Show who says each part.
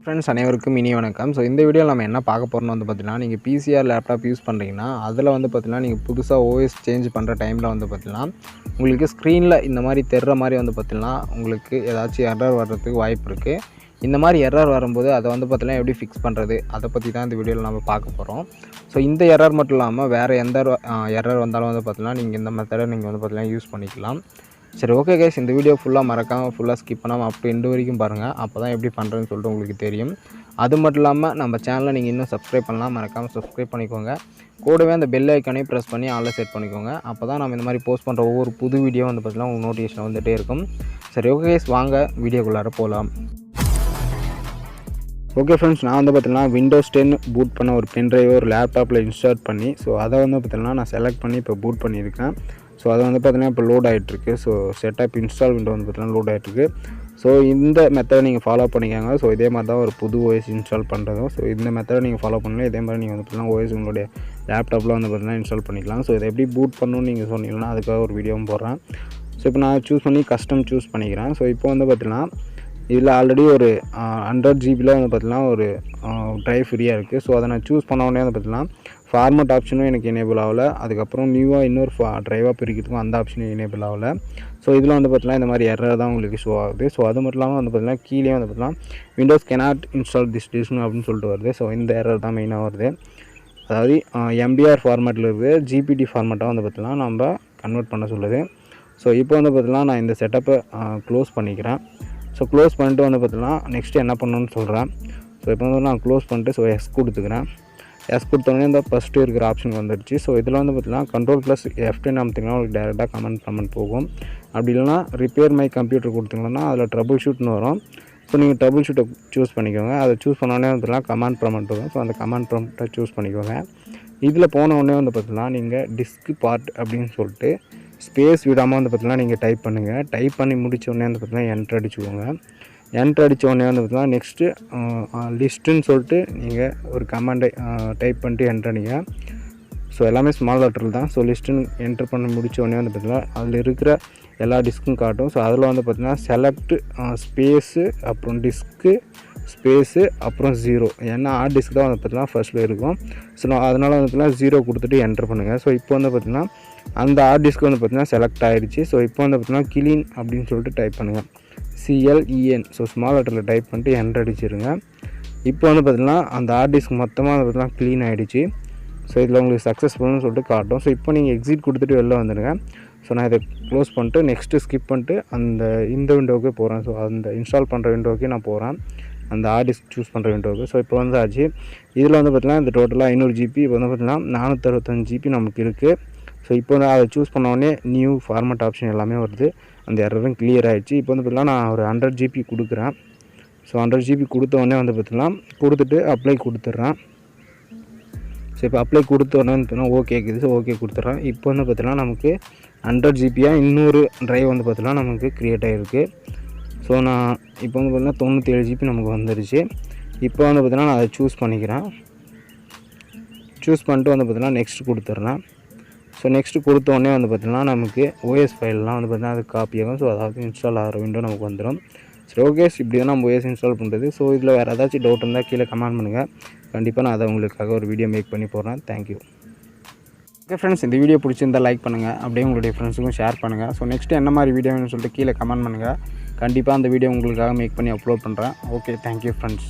Speaker 1: Friends அனைவருக்கும் இனி வணக்கம். ஸோ இந்த வீடியோவில் நம்ம என்ன பார்க்க போகிறோம்னு வந்து பார்த்தீங்கன்னா, நீங்கள் பிசிஆர் லேப்டாப் யூஸ் பண்ணுறீங்கன்னா அதில் வந்து பார்த்தீங்கன்னா நீங்கள் புதுசாக ஓஎஸ் சேஞ்ச் பண்ணுற டைமில் வந்து பார்த்தீங்கன்னா உங்களுக்கு ஸ்க்ரீனில் இந்த மாதிரி தெரிகிற மாதிரி வந்து பார்த்தீங்கன்னா உங்களுக்கு ஏதாச்சும் எரர் வர்றதுக்கு வாய்ப்பு இருக்குது. இந்த மாதிரி எரர் வரும்போது அதை வந்து பார்த்தீங்கன்னா எப்படி ஃபிக்ஸ் பண்ணுறது, அதை பற்றி தான் இந்த வீடியோவில் நம்ம பார்க்க போகிறோம். ஸோ இந்த எரர் மட்டும் இல்லாமல் வேறு எந்த எரர் வந்தாலும் வந்து பார்த்தீங்கன்னா நீங்கள் இந்த மெத்தடை நீங்கள் வந்து பார்த்தீங்கன்னா யூஸ் பண்ணிக்கலாம். சரி, ஓகே கைஸ், இந்த வீடியோ ஃபுல்லாக மறக்காமல் ஃபுல்லாக ஸ்கிப் பண்ணாமல் அப் டு எண்டு வரைக்கும் பாருங்கள். அப்போ தான் எப்படி பண்ணுறதுன்னு சொல்லிட்டு உங்களுக்கு தெரியும். அது மட்டும் இல்லாமல் நம்ம சேனலை நீங்கள் இன்னும் சப்ஸ்கிரைப் பண்ணலாம், மறக்காமல் சப்ஸ்கிரைப் பண்ணிக்கோங்க. கூடவே அந்த பெல் ஐக்கானே ப்ரெஸ் பண்ணி ஆளில் செட் பண்ணிக்கோங்க. அப்போ தான் நம்ம இந்த மாதிரி போஸ்ட் பண்ணுற ஒவ்வொரு புது வீடியோ வந்து பார்த்தீங்கன்னா உங்களுக்கு நோட்டிஃபிகேஷன் வந்துகிட்டே இருக்கும். சரி, ஓகே கைஸ், வாங்க வீடியோக்குள்ளார போகலாம். ஓகே ஃப்ரெண்ட்ஸ், நான் வந்து பார்த்தீங்கன்னா விண்டோஸ் 10 பூட் பண்ண ஒரு பென்ட்ரைவை ஒரு லேப்டாப்பில் இன்ஸ்டால் பண்ணி அதை வந்து பார்த்தீங்கன்னா நான் செலக்ட் பண்ணி இப்போ பூட் பண்ணியிருக்கேன். ஸோ அதை வந்து பார்த்தீங்கன்னா இப்போ லோட் ஆகிட்டுருக்கு. ஸோ செட்டப் இன்ஸ்டால் விண்டோ வந்து பார்த்தீங்கன்னா லோட் ஆகிட்டுருக்கு. ஸோ இந்த மெத்தடை நீங்கள் ஃபாலோ பண்ணிக்கோங்க. ஸோ இதே மாதிரி தான் ஒரு புது ஓஎஸ் இன்ஸ்டால் பண்ணுறதும். ஸோ இந்த மெத்தடை நீங்கள் ஃபாலோ பண்ணலாம். இதே மாதிரி நீங்கள் வந்து பார்த்தீங்கன்னா ஓஎஸ் உங்களுடைய லேப்டாப்பில் வந்து பார்த்தீங்கன்னா இன்ஸ்டால் பண்ணிக்கலாம். ஸோ இதை எப்படி பூட் பண்ணணும்னு நீங்கள் சொன்னீங்கன்னா அதுக்காக ஒரு வீடியோவும் போடுறேன். ஸோ இப்போ நான் சூஸ் பண்ணி கஸ்டம் சூஸ் பண்ணிக்கிறேன். ஸோ இப்போ வந்து பார்த்தீங்கன்னா இதில் ஆல்ரெடி ஒரு 100 ஜிபியில் வந்து பார்த்தீங்கன்னா ஒரு ட்ரைவ் ஃப்ரீயாக இருக்குது. ஸோ அதை நான் சூஸ் பண்ண உடனே வந்து பார்த்தீங்கன்னா ஃபார்மட் ஆப்ஷனும் எனக்கு எனேபிள் ஆகலை. அதுக்கப்புறம் நியூவாக இன்னொரு ட்ரைவாக பிரிக்கிறதுக்கும் அந்த ஆப்ஷனும் எனேபிள் ஆகலை. ஸோ இதில் வந்து பார்த்தீங்கன்னா இந்த மாதிரி எரர் தான் உங்களுக்கு ஷோ ஆகுது. ஸோ அது மட்டும் இல்லாமல் வந்து பார்த்தீங்கன்னா கீழே வந்து பார்த்தீங்கன்னா Windows cannot install this disk அப்படின்னு சொல்லிட்டு வருது. ஸோ இந்த எரர் தான் மெயினாக வருது. அதாவது MBR ஃபார்மேட்டில் இருக்குது ஜிபிடி ஃபார்மேட்டாக வந்து பார்த்தீங்கன்னா நம்ம கன்வெர்ட் பண்ண சொல்லுது. ஸோ இப்போ வந்து பார்த்தீங்கன்னா நான் இந்த செட்டப்பை க்ளோஸ் பண்ணிக்கிறேன். ஸோ க்ளோஸ் பண்ணிட்டு வந்து பார்த்தீங்கன்னா நெக்ஸ்ட்டு என்ன பண்ணணும்னு சொல்கிறேன். ஸோ இப்போ வந்து நான் க்ளோஸ் பண்ணிட்டு எஸ் கொடுத்துக்கிறேன். எஸ் கொடுத்தோடனே இந்த ஃபஸ்ட்டு இருக்கிற ஆப்ஷன் வந்துடுச்சு. ஸோ இதில் வந்து பார்த்தீங்கன்னா Ctrl+F10 அமுத்திங்கன்னா உங்களுக்கு டேரெக்டாக கமெண்ட் போகும். அப்படி இல்லைனா ரிப்பேர் மை கம்ப்யூட்டர் கொடுத்தீங்கன்னா அதில் ட்ரபுள் ஷூட்னு வரும். ஸோ நீங்கள் ட்ரபுள் ஷூட்டை சூஸ் பண்ணிக்கோங்க. அதை சூஸ் பண்ணோடனே வந்து கமாண்ட் ப்ராம்ப்ட் வரும். ஸோ அந்த கமாண்ட் ப்ராம்ப்டை சூஸ் பண்ணிக்கோங்க. இதில் போனோடனே வந்து பார்த்தீங்கன்னா நீங்கள் டிஸ்க் பார்ட் அப்படின்னு சொல்லிட்டு ஸ்பேஸ் விடாமல் வந்து பார்த்தீங்கன்னா நீங்கள் டைப் பண்ணுங்கள். டைப் பண்ணி முடித்தோடனே வந்து பார்த்தீங்கன்னா என்ட்ரு அடிச்சுக்கோங்க. என்ட்ரு அடித்தோடனே வந்து பார்த்தீங்கன்னா நெக்ஸ்ட்டு லிஸ்ட்டுன்னு சொல்லிட்டு நீங்கள் ஒரு கமாண்டை டைப் பண்ணிட்டு என்ட்ரு அடிங்க. ஸோ எல்லாமே ஸ்மால் லெட்டரில் தான். ஸோ லிஸ்ட்டுன்னு என்ட்ரு பண்ணி முடித்தோடனே வந்து பார்த்தீங்கன்னா அதில் இருக்கிற எல்லா டிஸ்க்கும் காட்டும். ஸோ அதில் வந்து பார்த்தீங்கன்னா செலக்ட் ஸ்பேஸு அப்புறம் டிஸ்க்கு ஸ்பேஸு அப்புறம் 0. ஏன்னா ஹார்ட் டிஸ்க் தான் வந்து பார்த்தீங்கன்னா ஃபர்ஸ்ட்டில் இருக்கும். ஸோ அதனால் வந்து பார்த்தீங்கன்னா 0 கொடுத்துட்டு என்ட்ரு பண்ணுங்கள். ஸோ இப்போ வந்து பார்த்தீங்கன்னா அந்த ஹார்ட் டிஸ்க் வந்து பார்த்தீங்கன்னா செலக்ட் ஆகிடுச்சு. ஸோ இப்போ வந்து பார்த்தீங்கன்னா கிளீன் அப்படின்னு சொல்லிட்டு டைப் பண்ணுங்கள். CLEN. ஸோ ஸ்மால் லெட்டரில் டைப் பண்ணிட்டு என்ட்ரு அடிச்சிருங்க. இப்போ வந்து பார்த்தீங்கன்னா அந்த ஹார்ட் டிஸ்க் மொத்தமாக வந்து பார்த்தீங்கன்னா க்ளீன் ஆகிடுச்சு. ஸோ இதில் உங்களுக்கு சக்ஸஸ்ஃபுல்னு சொல்லிட்டு காட்டும். ஸோ இப்போ நீங்கள் எக்ஸிட் கொடுத்துட்டு வெளில வந்துடுங்க. ஸோ நான் இதை க்ளோஸ் பண்ணிட்டு நெக்ஸ்ட்டு ஸ்கிப் பண்ணிட்டு இந்த விண்டோவுக்கு போகிறேன். ஸோ அந்த இன்ஸ்டால் பண்ணுற விண்டோவுக்கு நான் போகிறேன், அந்த ஹார்ட் டிஸ்க் சூஸ் பண்ணுற விண்டோவுக்கு. ஸோ இப்போ வந்து ஆச்சு. இதில் வந்து பார்த்தீங்கன்னா இந்த டோட்டலாக 500 ஜிபி இப்போ வந்து பார்த்தீங்கன்னா 465 ஜிபி நமக்கு இருக்குது. ஸோ இப்போ வந்து அதை சூஸ் பண்ணோடனே நியூ ஃபார்மட் ஆப்ஷன் எல்லாமே வருது. அந்த எரரும் கிளியர் ஆகிடுச்சு. இப்போ வந்து பார்த்தீங்கன்னா நான் ஒரு 100 ஜிபி கொடுக்குறேன். ஸோ 100 ஜிபி கொடுத்த உடனே வந்து பார்த்தீங்கன்னா கொடுத்துட்டு அப்ளை கொடுத்துட்றேன். ஸோ இப்போ அப்ளை கொடுத்த உடனே பார்த்தீங்கன்னா ஓகே இருக்குது. ஸோ ஓகே கொடுத்துட்றேன். இப்போ வந்து பார்த்தீங்கன்னா நமக்கு 100 ஜிபியாக இன்னொரு ட்ரைவ் வந்து பார்த்தீங்கன்னா நமக்கு க்ரியேட் ஆகிருக்கு. ஸோ நான் இப்போ வந்து பார்த்தீங்கன்னா 97 ஜிபி நமக்கு வந்துடுச்சு. இப்போ வந்து பார்த்தீங்கன்னா நான் அதை சூஸ் பண்ணிக்கிறேன். சூஸ் பண்ணிட்டு வந்து பார்த்தீங்கன்னா நெக்ஸ்ட் கொடுத்துட்றேன். ஸோ நெக்ஸ்ட்டு கொடுத்த உடனே வந்து பார்த்திங்கன்னா நமக்கு ஓஎஸ் ஃபைல்லாம் வந்து பார்த்திங்கன்னா அது காப்பி ஆகும். ஸோ அதாவது இன்ஸ்டால் ஆகிற விண்டோ நமக்கு வந்துடும். சரி, ஓகே, இப்படி தான் நம்ம ஓஎஸ் இன்ஸ்டால் பண்ணுறது. ஸோ இதில் வேறு ஏதாச்சும் டவுட் இருந்தால் கீழே கமெண்ட் பண்ணுங்கள். கண்டிப்பாக நான் அதை உங்களுக்காக ஒரு வீடியோ மேக் பண்ணி போடுறேன். தேங்க்யூ. ஓகே ஃப்ரெண்ட்ஸ், இந்த வீடியோ பிடிச்சிருந்தால் லைக் பண்ணுங்கள், அப்படியே உங்களுடைய ஃப்ரெண்ட்ஸுக்கும் ஷேர் பண்ணுங்கள். ஸோ நெக்ஸ்ட்டு என்ன மாதிரி வீடியோ வேணும்னு சொல்லிட்டு கீழே கமெண்ட் பண்ணுங்கள். கண்டிப்பாக அந்த வீடியோ உங்களுக்காக மேக் பண்ணி அப்லோட் பண்ணுறேன். Okay, thank you friends.